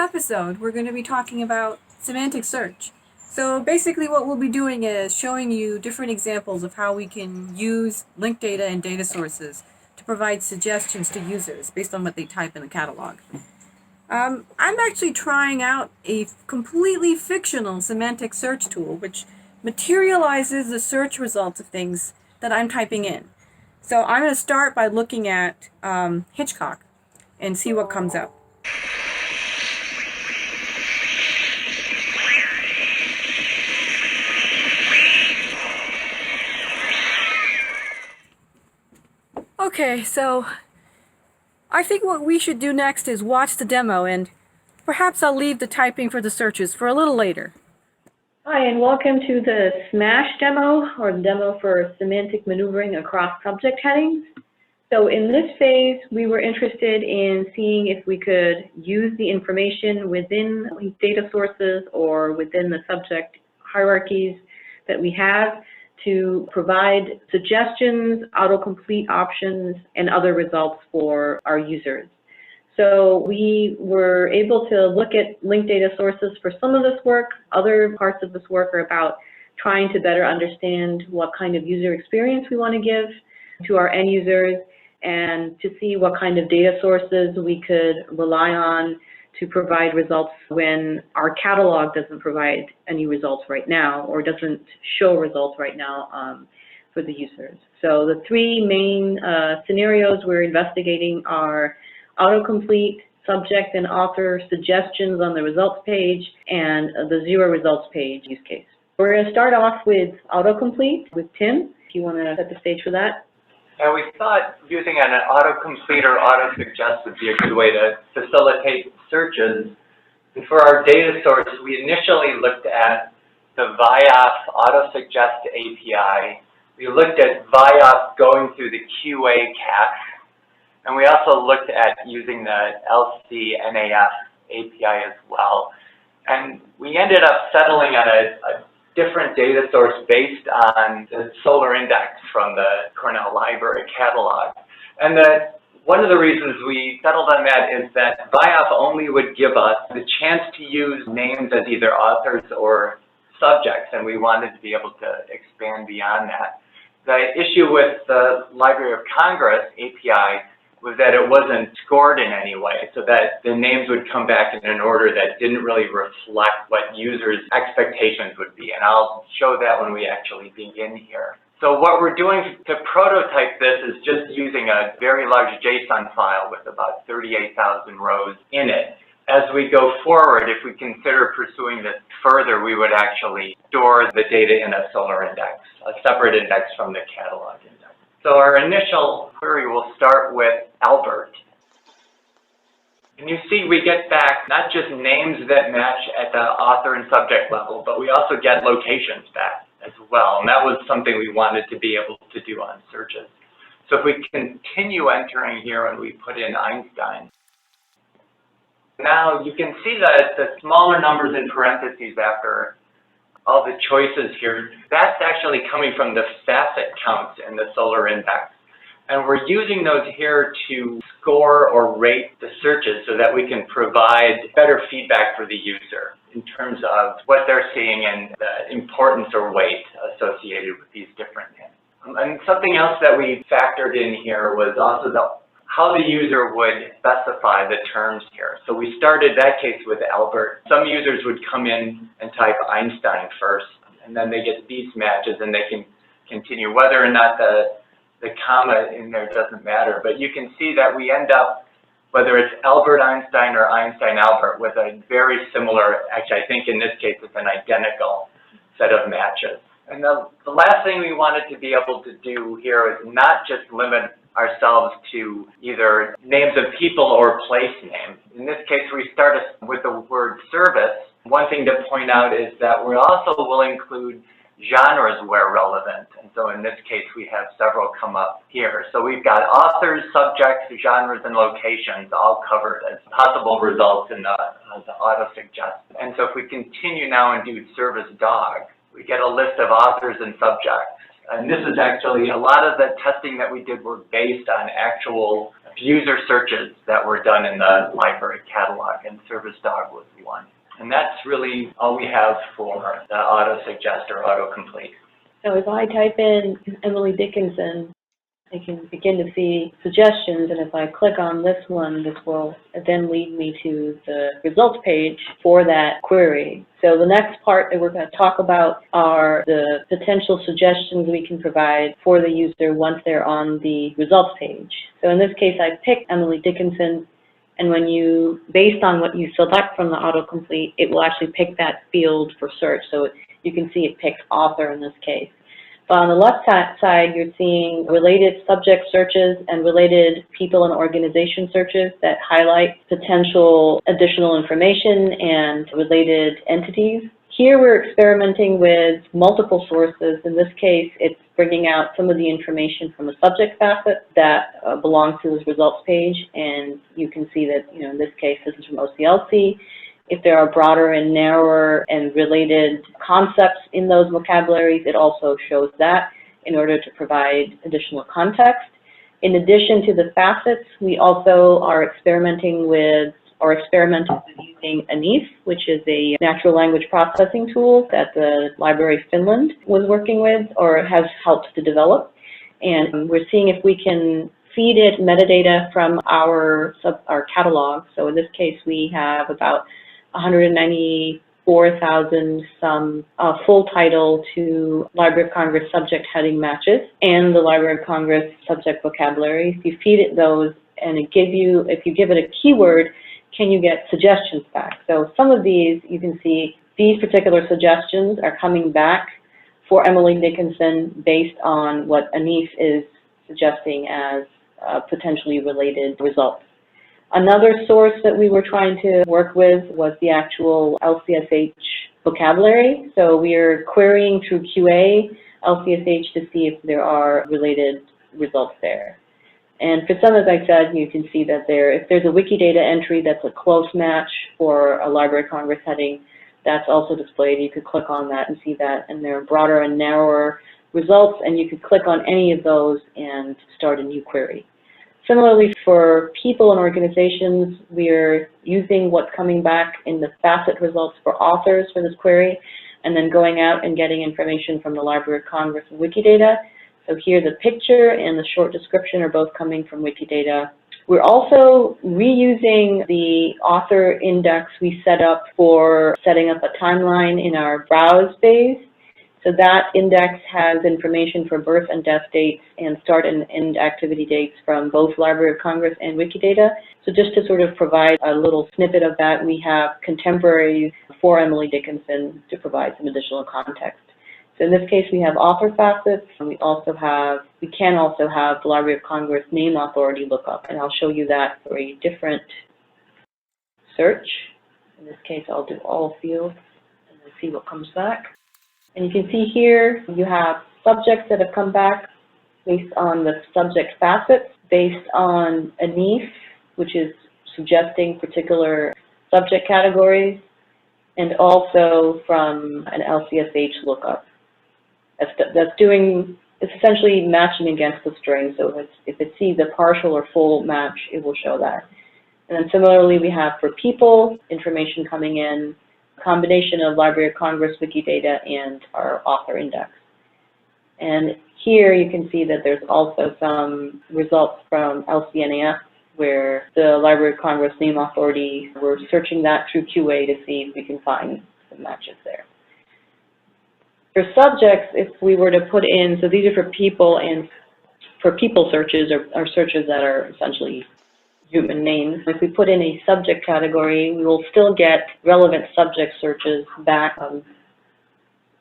episode, we're going to be talking about semantic search. So basically what we'll be doing is showing you different examples of how we can use linked data and data sources to provide suggestions to users based on what they type in the catalog. I'm actually trying out a completely fictional semantic search tool which materializes the search results of things that I'm typing in. So I'm going to start by looking at Hitchcock and see what comes up. Okay, so I think what we should do next is watch the demo, and perhaps I'll leave the typing for the searches for a little later. Hi, and welcome to the SMASH demo, or the demo for semantic maneuvering across subject headings. So in this phase, we were interested in seeing if we could use the information within data sources or within the subject hierarchies that we have to provide suggestions, autocomplete options, and other results for our users. So we were able to look at linked data sources for some of this work. Other parts of this work are about trying to better understand what kind of user experience we want to give to our end users and to see what kind of data sources we could rely on to provide results when our catalog doesn't provide any results right now or doesn't show results right now for the users. So the three main scenarios we're investigating are autocomplete, subject and author suggestions on the results page, and the zero results page use case. We're going to start off with autocomplete with Tim, if you want to set the stage for that. And we thought using an autocomplete or autosuggest would be a good way to facilitate searches. And for our data source, we initially looked at the VIOF autosuggest API. We looked at VIOF going through the QA cache. And we also looked at using the LC-NAF API as well. And we ended up settling on a different data source based on the Solar Index from the Cornell Library catalog. And one of the reasons we settled on that is that VIOF only would give us the chance to use names as either authors or subjects, and we wanted to be able to expand beyond that. The issue with the Library of Congress API was that it wasn't scored in any way, so that the names would come back in an order that didn't really reflect what users' expectations would be. And I'll show that when we actually begin here. So what we're doing to prototype this is just using a very large JSON file with about 38,000 rows in it. As we go forward, if we consider pursuing this further, we would actually store the data in a Solar Index, a separate index from the catalog index. So our initial query will start with Albert. And you see we get back not just names that match at the author and subject level, but we also get locations back as well. And that was something we wanted to be able to do on searches. So if we continue entering here and we put in Einstein, now you can see that the smaller numbers in parentheses after all the choices here, that's actually coming from the facet counts in the Solar Index. And we're using those here to score or rate the searches so that we can provide better feedback for the user in terms of what they're seeing and the importance or weight associated with these different names. And something else that we factored in here was also how the user would specify the terms here. So we started that case with Albert. Some users would come in and type Einstein first, and then they get these matches and they can continue. Whether or not the comma in there doesn't matter, but you can see that we end up, whether it's Albert Einstein or Einstein Albert, with a very similar, actually I think in this case it's an identical set of matches. And the last thing we wanted to be able to do here is not just limit ourselves to either names of people or place names. In this case, we start with the word service. One thing to point out is that we also will include genres where relevant. And so in this case, we have several come up here. So we've got authors, subjects, genres, and locations all covered as possible results in the auto-suggest. And so if we continue now and do service dog, we get a list of authors and subjects. And this is actually, a lot of the testing that we did were based on actual user searches that were done in the library catalog, and service dog was one. And that's really all we have for the auto-suggest or autocomplete. So if I type in Emily Dickinson, I can begin to see suggestions, and if I click on this one, this will then lead me to the results page for that query. So the next part that we're going to talk about are the potential suggestions we can provide for the user once they're on the results page. So in this case, I picked Emily Dickinson, and when you, based on what you select from the autocomplete, it will actually pick that field for search. So you can see it picks author in this case. But on the left side, you're seeing related subject searches and related people and organization searches that highlight potential additional information and related entities. Here we're experimenting with multiple sources. In this case, it's bringing out some of the information from a subject facet that belongs to this results page, and you can see that, in this case, this is from OCLC. If there are broader and narrower and related concepts in those vocabularies, it also shows that in order to provide additional context. In addition to the facets, we also are experimenting with using ANIF, which is a natural language processing tool that the Library of Finland was working with or has helped to develop. And we're seeing if we can feed it metadata from our catalog. So in this case, we have about 194,000 some full title to Library of Congress subject heading matches and the Library of Congress subject vocabulary. If you feed it those and it if you give it a keyword, can you get suggestions back? So some of these, you can see these particular suggestions are coming back for Emily Dickinson based on what ANIF is suggesting as potentially related results. Another source that we were trying to work with was the actual LCSH vocabulary. So we are querying through QA LCSH to see if there are related results there. And for some, as I said, you can see that if there's a Wikidata entry that's a close match for a Library of Congress heading, that's also displayed. You could click on that and see that, and there are broader and narrower results, and you could click on any of those and start a new query. Similarly, for people and organizations, we're using what's coming back in the facet results for authors for this query, and then going out and getting information from the Library of Congress and Wikidata. So here the picture and the short description are both coming from Wikidata. We're also reusing the author index we set up for setting up a timeline in our browse phase. So that index has information for birth and death dates and start and end activity dates from both Library of Congress and Wikidata. So just to sort of provide a little snippet of that, we have contemporaries for Emily Dickinson to provide some additional context. So in this case, we have author facets, and we can also have the Library of Congress name authority lookup, and I'll show you that for a different search. In this case, I'll do all fields and then see what comes back. And you can see here, you have subjects that have come back based on the subject facets, based on ANIF, which is suggesting particular subject categories, and also from an LCSH lookup. It's essentially matching against the string, so if it sees a partial or full match, it will show that. And then similarly, we have for people, information coming in, combination of Library of Congress, Wikidata, and our author index. And here you can see that there's also some results from LCNAF where the Library of Congress name authority, we're searching that through QA to see if we can find some matches there. For subjects, if we were to put in, so these are for people, and for people searches are searches that are essentially human names. If we put in a subject category, we will still get relevant subject searches back. And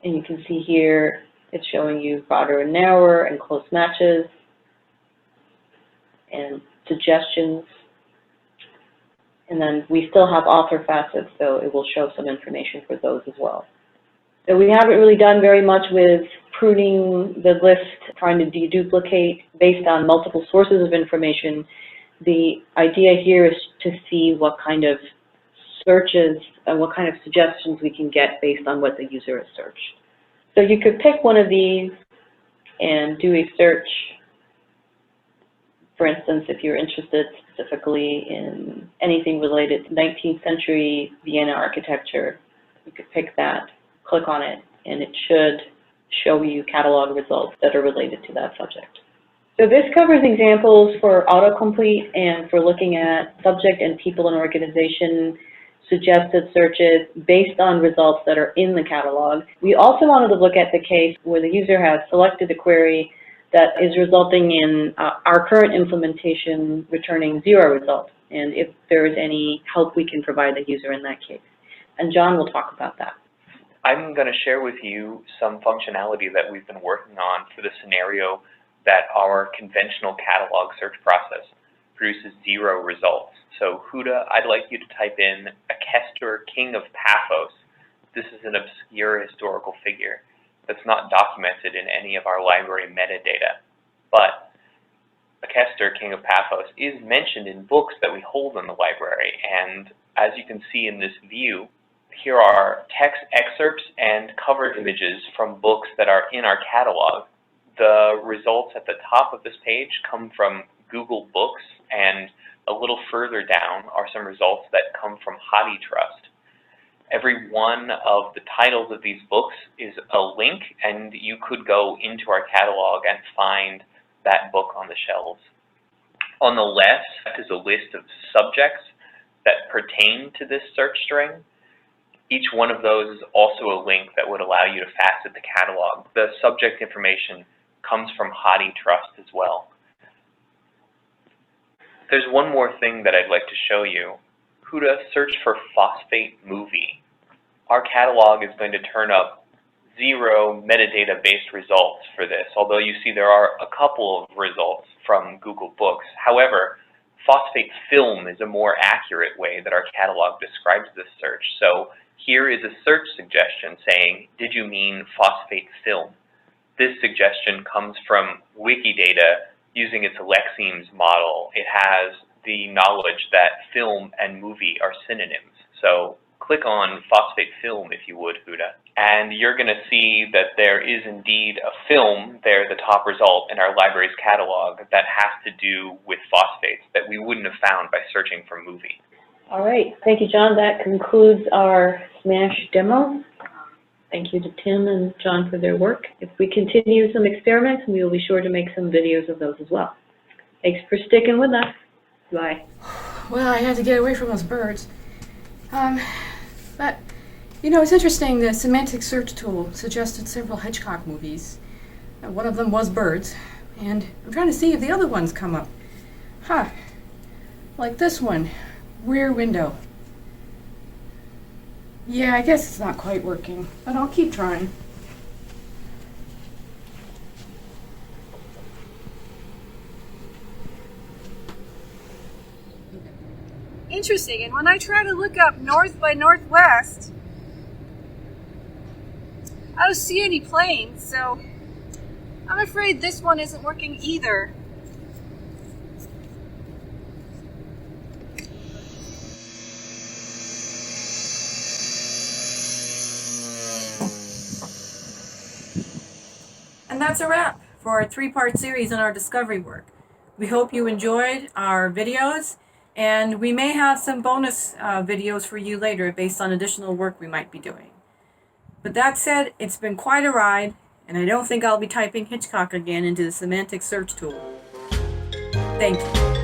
you can see here, it's showing you broader and narrower and close matches and suggestions. And then we still have author facets, so it will show some information for those as well. So we haven't really done very much with pruning the list, trying to deduplicate based on multiple sources of information. The idea here is to see what kind of searches and what kind of suggestions we can get based on what the user has searched. So you could pick one of these and do a search For instance, if you're interested specifically in anything related to 19th century Vienna architecture, you could pick that, click on it, and it should show you catalog results that are related to that subject. So this covers examples for autocomplete and for looking at subject and people and organization suggested searches based on results that are in the catalog. We also wanted to look at the case where the user has selected a query that is resulting in our current implementation returning 0 results, and if there is any help we can provide the user in that case. And John will talk about that. I'm going to share with you some functionality that we've been working on for the scenario that our conventional catalog search process produces 0 results. So Huda, I'd like you to type in Acestor, King of Paphos. This is an obscure historical figure that's not documented in any of our library metadata. But Acestor, King of Paphos, is mentioned in books that we hold in the library. And as you can see in this view, here are text excerpts and cover images from books that are in our catalog. The results at the top of this page come from Google Books, and a little further down are some results that come from HathiTrust. Every one of the titles of these books is a link, and you could go into our catalog and find that book on the shelves. On the left is a list of subjects that pertain to this search string. Each one of those is also a link that would allow you to facet the catalog. The subject information comes from HathiTrust as well. There's one more thing that I'd like to show you. Huda, search for phosphate movie. Our catalog is going to turn up 0 metadata-based results for this, although you see there are a couple of results from Google Books. However, phosphate film is a more accurate way that our catalog describes this search. So here is a search suggestion saying, did you mean phosphate film? This suggestion comes from Wikidata using its Lexemes model. It has the knowledge that film and movie are synonyms. So click on phosphate film, if you would, Huda, and you're going to see that there is indeed a film there, the top result in our library's catalog, that has to do with phosphates that we wouldn't have found by searching for movie. All right, thank you, John. That concludes our SMASH demo. Thank you to Tim and John for their work. If we continue some experiments, we will be sure to make some videos of those as well. Thanks for sticking with us. Bye. Well, I had to get away from those birds. But, you know, it's interesting, the semantic search tool suggested several Hitchcock movies. One of them was birds, and I'm trying to see if the other ones come up. Like this one, Rear Window. Yeah, I guess it's not quite working, but I'll keep trying. Interesting, and when I try to look up North by Northwest, I don't see any planes, so I'm afraid this one isn't working either. And that's a wrap for our 3-part series on our discovery work. We hope you enjoyed our videos, and we may have some bonus videos for you later based on additional work we might be doing. But that said, it's been quite a ride, and I don't think I'll be typing Hitchcock again into the semantic search tool. Thank you.